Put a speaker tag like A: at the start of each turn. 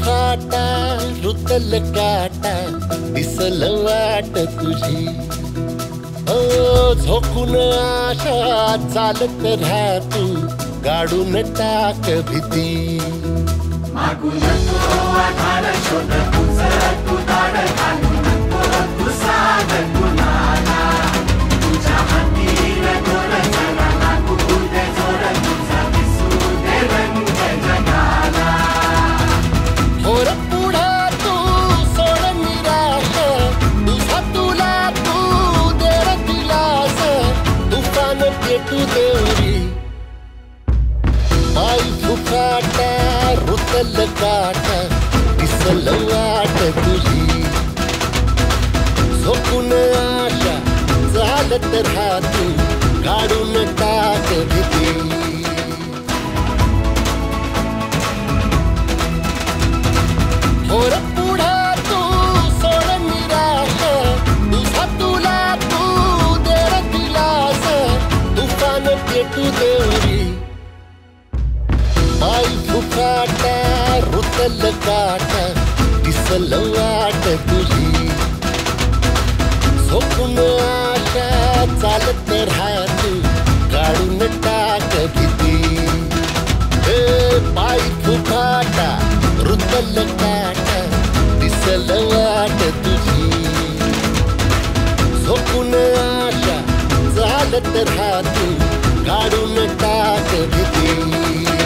A: फुफाटा रुतल काटा दिसल वाट तुझी झोकून आशा चालत राहा तू गाडून टाक भीती
B: मागू नको आधार शोध तुझं तू दाड घालू नको तू साध कुणाला तुझ्या हातीर दोर जरा लागू दे जोर तुझा दिसू दे रंग जगाला
A: होर पुढा तू सोड निराश तुझा तुला तू देर दिलास तुफान पेटू देवरी पाय फुफाटा रुतल काटा दिसल वाट तुझी झोकून आशा चालत राहा तू काढून टाक भीती होर पुढा तू सोड निराश तुझा तुला तू देर दिलास तुफान पेटू देवरी पाय फुफाटा रुतल काटा दिसल वाट तुझी झोकून आशा चालत राहा तू काढून टाक भीती पाय फुफाटा रुतल काटा दिसल वाट तुझी झोकून आशा चालत राहा तू काढून टाक भीती